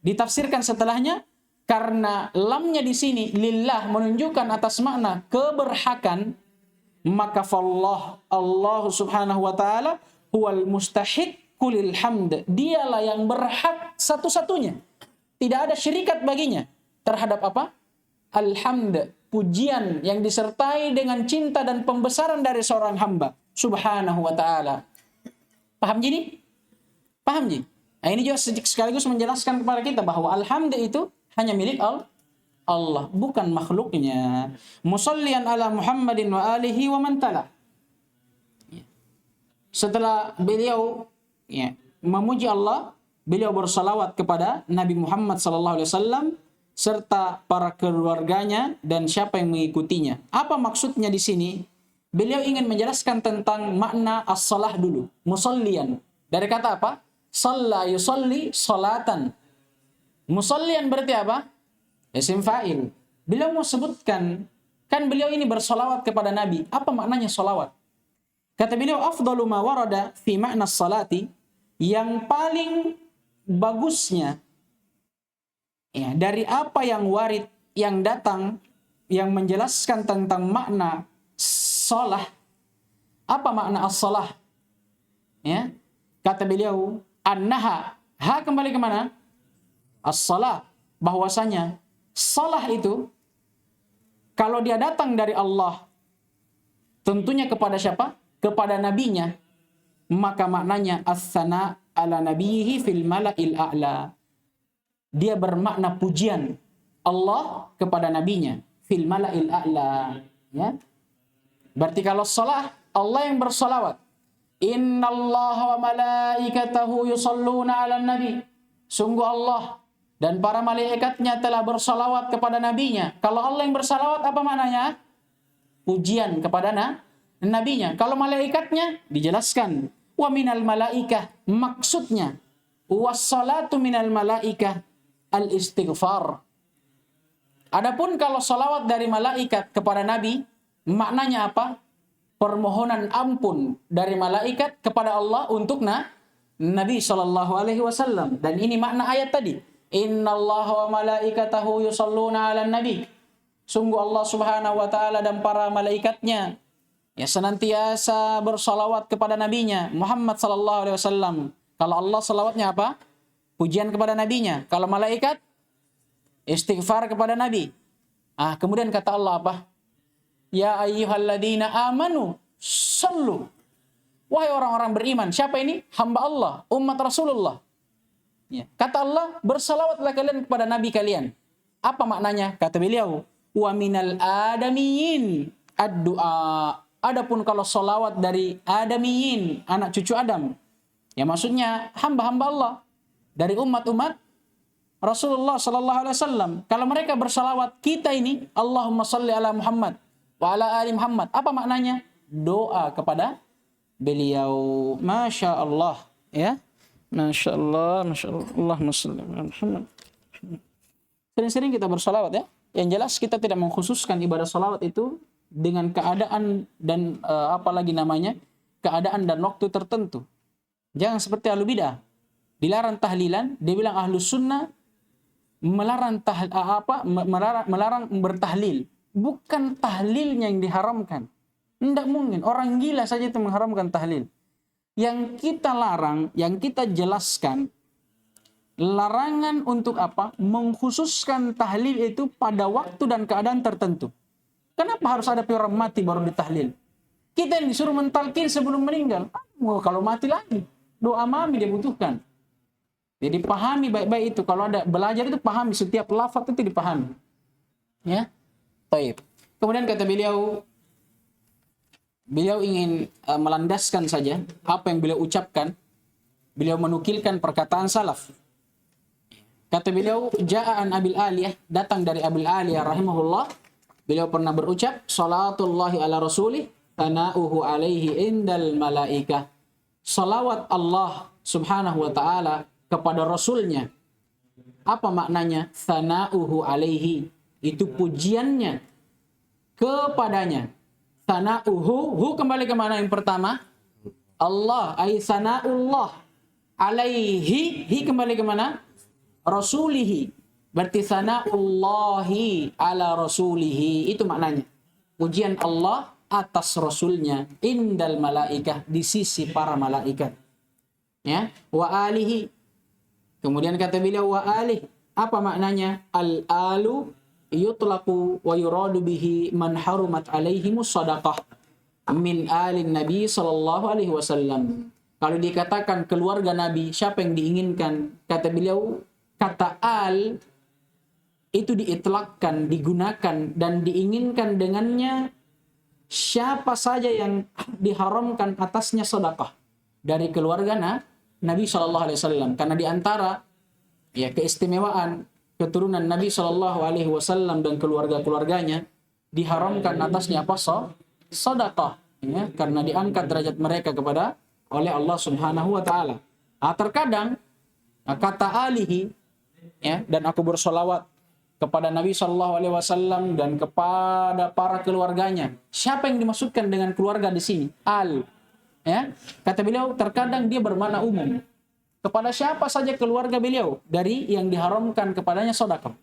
Ditafsirkan setelahnya karena lamnya di sini lillah menunjukkan atas makna keberhakan, maka Allah Subhanahu wa taala huwal mustahiqqu lil hamd. Dialah yang berhak satu-satunya. Tidak ada syirikat baginya terhadap apa? Alhamd, pujian yang disertai dengan cinta dan pembesaran dari seorang hamba Subhanahu wa taala. Paham gini? Paham ji? Ini juga sekaligus menjelaskan kepada kita bahwa alhamd itu hanya milik Allah, bukan makhluknya. Musallian ala Muhammadin wa alihi wa man tala. Setelah beliau memuji Allah, beliau bersalawat kepada Nabi Muhammad sallallahu alaihi wasallam serta para keluarganya dan siapa yang mengikutinya. Apa maksudnya di sini? Beliau ingin menjelaskan tentang makna as-salah dulu. Musallian. Dari kata apa? Shalla yusalli salatan. Musallian berarti apa? Isim fa'il. Beliau mau sebutkan, kan beliau ini bersolawat kepada Nabi. Apa maknanya solawat? Kata beliau, afdalu ma warada fi makna salati, yang paling bagusnya ya, dari apa yang warid, yang datang, yang menjelaskan tentang makna salah. Apa makna as-salah? Ya, kata beliau, annaha, kembali kemana? As-salah, bahwasanya salah itu kalau dia datang dari Allah, tentunya kepada siapa? Kepada nabinya, maka maknanya as-sana ala nabiyhi fil mala'il a'la. Dia bermakna pujian Allah kepada nabinya fil mala'il a'la, ya. Berarti kalau salah, Allah yang bersolawat. Innallaha wa malaikatahu yusalluna 'alan nabi. Sungguh Allah dan para malaikatnya telah bersalawat kepada nabinya. Kalau Allah yang bersalawat, apa maknanya? Pujian kepada nabinya. Kalau malaikatnya dijelaskan wa minal malaikah, maksudnya wassalatu minal malaikah al-istighfar. Adapun kalau salawat dari malaikat kepada nabi, maknanya apa? Permohonan ampun dari malaikat kepada Allah untuk Nabi sallallahu alaihi wasallam. Dan ini makna ayat tadi. Innallaha wa malaikatahu yusalluna 'alan nabi. Sungguh Allah Subhanahu wa taala dan para malaikatnya ya senantiasa bersalawat kepada nabinya Muhammad sallallahu alaihi wasallam. Kalau Allah salawatnya apa? Pujian kepada nabinya. Kalau malaikat istighfar kepada nabi. Kemudian kata Allah apa? Ya ayyuhalladzina amanu sallu. Wahai orang-orang beriman. Siapa ini? Hamba Allah, umat Rasulullah. Ya. Kata Allah, bersalawatlah kalian kepada nabi kalian. Apa maknanya? Kata beliau, wa minal adamiyin ad-du'a. Adapun kalau salawat dari adamiyin, anak cucu Adam, ya maksudnya hamba-hamba Allah dari umat-umat Rasulullah sallallahu alaihi wasallam. Kalau mereka bersalawat, kita ini Allahumma shalli ala Muhammad wa ala ali Muhammad. Apa maknanya? Doa kepada beliau. Masya Allah, ya. Masya Allah, Masya Allah. Allahumma shalli ala Muhammad. Sering-sering kita bersalawat ya. Yang jelas kita tidak mengkhususkan ibadah salawat itu dengan keadaan dan apalagi namanya keadaan dan waktu tertentu. Jangan seperti ahlu bidah. Dilarang tahlilan, dia bilang ahlu sunnah melarang melarang bertahlil. Bukan tahlilnya yang diharamkan. Tidak mungkin. Orang gila saja itu mengharamkan tahlil. Yang kita larang, yang kita jelaskan, larangan untuk apa? Mengkhususkan tahlil itu pada waktu dan keadaan tertentu. Kenapa harus ada orang mati baru ditahlil? Kita yang disuruh mentalkin sebelum meninggal. Kalau mati lagi. Doa mami dia butuhkan. Jadi pahami baik-baik itu. Kalau ada belajar itu pahami. Setiap lafaz itu dipahami. Ya. Baik. Kemudian kata beliau ingin melandaskan saja apa yang beliau ucapkan. Beliau menukilkan perkataan salaf. Kata beliau, Ja'an Abil Aliyah, datang dari Abil Aliyah rahimahullah. Beliau pernah berucap, salatullahi ala rasulih, tana'uhu alaihi indal malaikah. Salawat Allah subhanahu wa ta'ala kepada rasulnya. Apa maknanya? Tana'uhu alaihi. Itu pujiannya kepadanya. Tana'uhu, kembali ke mana yang pertama? Allah, ay sana'ullah. Alaihi, kembali ke mana? Rasulihi. Berarti sana'ullahi ala rasulihi. Itu maknanya. Pujian Allah atas rasulnya. Indal malaikah. Di sisi para malaikat. Ya. Wa alihi. Kemudian kata beliau wa alih. Apa maknanya? Al-alu yutlaqu wa yuradu bihi man harumat alaihimus sadaqah. Min alin Nabi sallallahu alaihi wasallam. Kalau dikatakan keluarga Nabi, siapa yang diinginkan? Kata beliau, kata al itu diitlakkan, digunakan dan diinginkan dengannya siapa saja yang diharamkan atasnya sedekah dari keluarga Nabi sallallahu alaihi wasallam. Karena di antara ya keistimewaan keturunan Nabi sallallahu alaihi wasallam dan keluarga-keluarganya diharamkan atasnya apa? Sedekah, ya, karena diangkat derajat mereka kepada oleh Allah Subhanahu wa taala. Terkadang kata alihi ya, dan aku bersolawat kepada Nabi Shallallahu Alaihi Wasallam dan kepada para keluarganya. Siapa yang dimaksudkan dengan keluarga di sini? Al, ya. Kata beliau, terkadang dia bermakna umum. Kepada siapa saja keluarga beliau dari yang diharamkan kepadanya sedekah.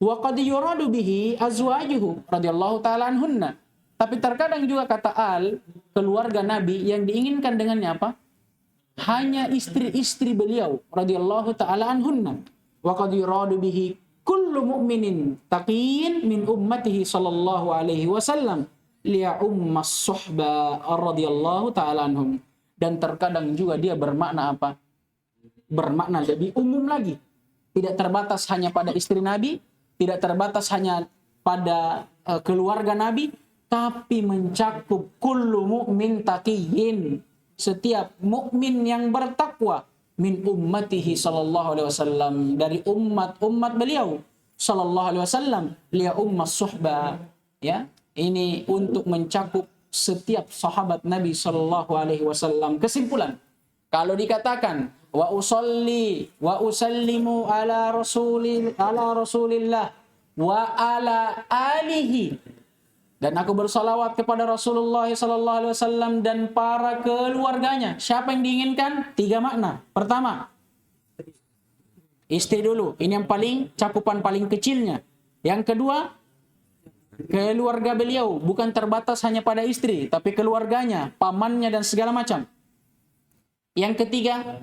Wa qad yuradu bihi azwajuhu radhiyallahu taala anhunna. Tapi terkadang juga kata al, keluarga Nabi yang diinginkan dengannya apa? Hanya istri-istri beliau radhiyallahu taala anhunna. Wa qad yuradu bihi kullu mu'minin taqiyyin min ummatihi sallallahu alaihi wasallam liya ummas suhba radhiyallahu ta'ala anhum. Dan terkadang juga dia bermakna apa? Bermakna lebih umum lagi. Tidak terbatas hanya pada istri Nabi, tidak terbatas hanya pada keluarga Nabi, tapi mencakup kullu mu'min taqiyyin, setiap mukmin yang bertakwa min ummatihi sallallahu alaihi wasallam, dari umat beliau sallallahu alaihi wasallam, liya ummas suhba, ya. Ini untuk mencakup setiap sahabat Nabi sallallahu alaihi wasallam. Kesimpulan, kalau dikatakan wa usalli wa usallimu ala rasulillah wa ala alihi Dan aku bersalawat kepada Rasulullah sallallahu alaihi wasallam dan para keluarganya. Siapa yang diinginkan? 3 makna. Pertama, istri dulu. Ini yang paling cakupan paling kecilnya. Yang kedua, keluarga beliau bukan terbatas hanya pada istri, tapi keluarganya, pamannya dan segala macam. Yang ketiga,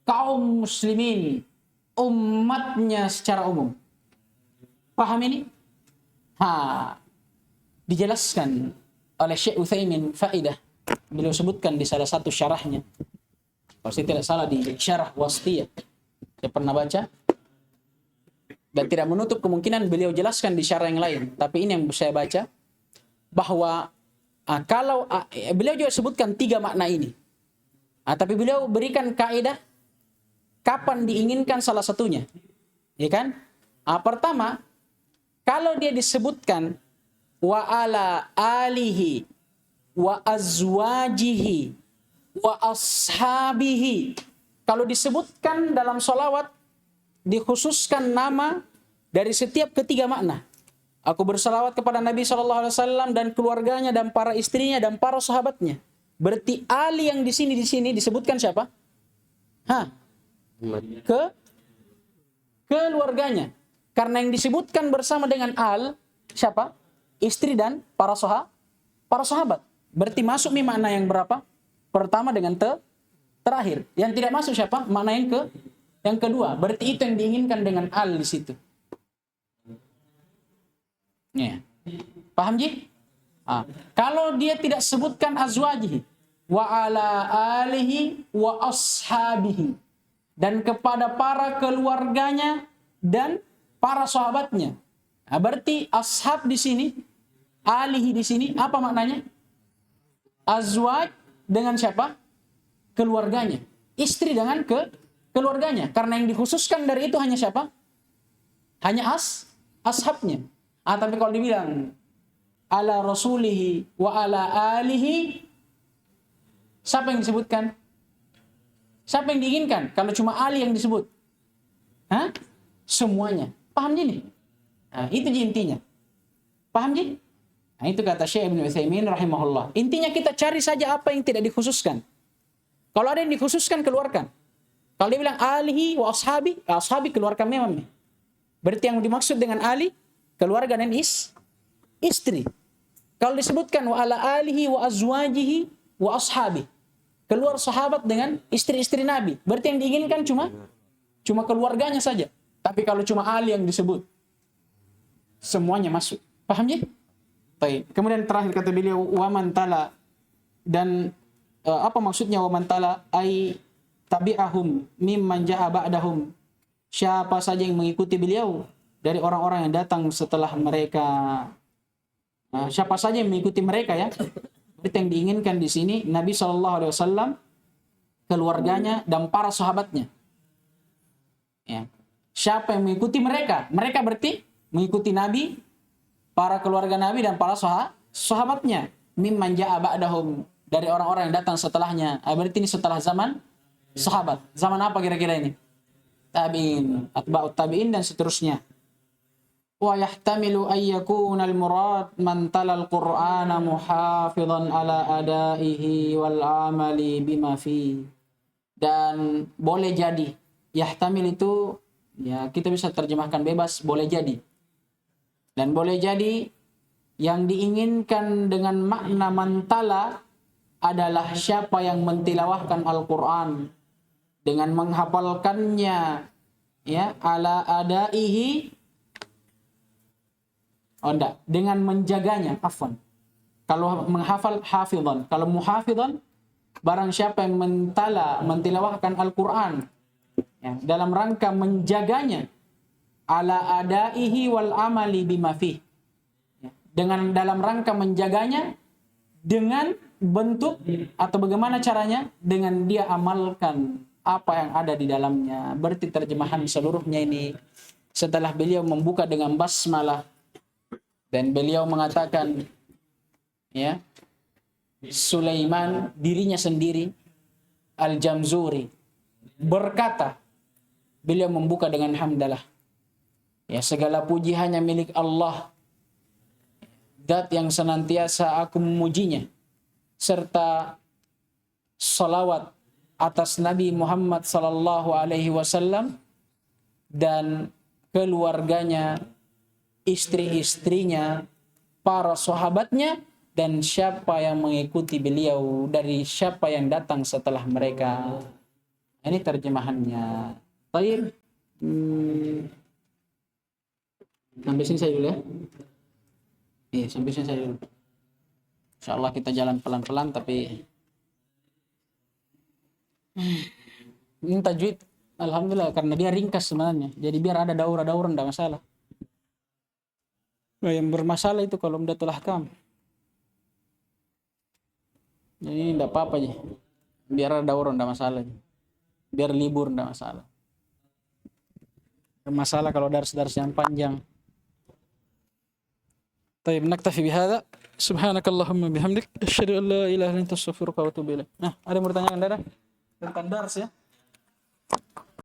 kaum muslimin, umatnya secara umum. Paham ini? Dijelaskan oleh Syekh Utsaimin faidah. Beliau sebutkan di salah satu syarahnya. Kalau saya tidak salah di syarah Wasthiyah. Saya pernah baca. Dan tidak menutup kemungkinan beliau jelaskan di syarah yang lain. Tapi ini yang saya baca. Bahwa beliau juga sebutkan 3 makna ini. Tapi beliau berikan kaidah kapan diinginkan salah satunya. Ya kan? Pertama, kalau dia disebutkan wa ala alihi wa azwajihi wa ashabihi. Kalau disebutkan dalam sholawat, dikhususkan nama dari setiap ketiga makna. Aku bersalawat kepada Nabi SAW dan keluarganya dan para istrinya dan para sahabatnya. Berarti ali yang di sini disebutkan siapa? Keluarganya. Karena yang disebutkan bersama dengan al, siapa? Istri dan para sahabat. Berarti masuk makna yang berapa? Pertama dengan terakhir. Yang tidak masuk siapa? Makna yang kedua. Berarti itu yang diinginkan dengan al di situ. Ya. Paham Ji? Kalau dia tidak sebutkan azwajihi wa ala alihi wa ashabihi dan kepada para keluarganya dan para sahabatnya. Berarti ashab di sini, alihi di sini apa maknanya? Azwaj dengan siapa? Keluarganya. Istri dengan keluarganya. Karena yang dikhususkan dari itu hanya siapa? Hanya ashabnya. Tapi kalau dibilang ala rasulihi wa ala alihi, siapa yang disebutkan? Siapa yang diinginkan? Kalau cuma ali yang disebut. Semuanya. Paham Ji? Itu intinya. Paham Ji? Itu kata Syekh Ibnu Utsaimin rahimahullah. Intinya kita cari saja apa yang tidak dikhususkan. Kalau ada yang dikhususkan, keluarkan. Kalau dia bilang alihi wa ashabi, ashabi keluarkan memang. Berarti yang dimaksud dengan ali, keluarga dan istri. Kalau disebutkan wa ala alihi wa azwajihi wa ashabi, keluar sahabat dengan istri-istri Nabi. Berarti yang diinginkan cuma keluarganya saja. Tapi kalau cuma ali yang disebut, semuanya masuk. Paham ya? Baik. Kemudian terakhir kata beliau wa man tala, dan apa maksudnya wa man tala? Ai tabi'ahum mimman ja'a ba'dahum. Siapa saja yang mengikuti beliau dari orang-orang yang datang setelah mereka. Siapa saja yang mengikuti mereka ya. Berarti yang diinginkan di sini Nabi SAW, keluarganya dan para sahabatnya. Ya. Siapa yang mengikuti mereka? Mereka berarti mengikuti Nabi, para keluarga Nabi dan para sahabatnya. Mimman ja'a ba'dahum, dari orang-orang yang datang setelahnya. Berarti ini setelah zaman sahabat. Zaman apa kira-kira ini? Tabi'in, atba'ut tabi'in dan seterusnya. Wa yahtamilu ay yakuna al-murad man tala al-Qur'ana muhafizan ala adaihi wal amali bima fi. Dan boleh jadi, yahtamil itu ya kita bisa terjemahkan bebas, boleh jadi. Dan boleh jadi yang diinginkan dengan makna mantala adalah siapa yang mentilawahkan Al-Qur'an dengan menghafalkannya ya ala adaihi, dengan menjaganya, afwan. Kalau menghafal hafizan, kalau muhafizan barang siapa yang mentilawahkan Al-Qur'an ya, dalam rangka menjaganya ala adaihi wal amali bima fih, ya, dengan dalam rangka menjaganya dengan bentuk atau bagaimana caranya, dengan dia amalkan apa yang ada di dalamnya. Berarti terjemahan seluruhnya ini setelah beliau membuka dengan basmalah dan beliau mengatakan ya, Sulaiman dirinya sendiri Al-Jamzuri berkata, beliau membuka dengan hamdalah. Ya, segala puji hanya milik Allah zat yang senantiasa aku memujinya, serta salawat atas Nabi Muhammad sallallahu alaihi wasallam dan keluarganya, istri-istrinya, para sahabatnya, dan siapa yang mengikuti beliau dari siapa yang datang setelah mereka. Ini terjemahannya. Baik. Sampai sini saya dulu ya. Iya, sampai sini saya dulu. Insyaallah kita jalan pelan-pelan tapi ini tajwid alhamdulillah karena dia ringkas sebenarnya. Jadi biar ada daurah-daurah enggak masalah. Nah, yang bermasalah itu kalau Umdatul Ahkam. Jadi enggak apa-apa aja. Biar ada daurah enggak masalah. Biar libur enggak masalah. Masalah kalau dars-dars yang panjang. Baik, naktafi bihadza. Subhanakallahumma bihamdik asyhadu an la ilaha illa anta astaghfiruka wa atubu ilaik. Nah, ada yang bertanya Anda tentang dars ya?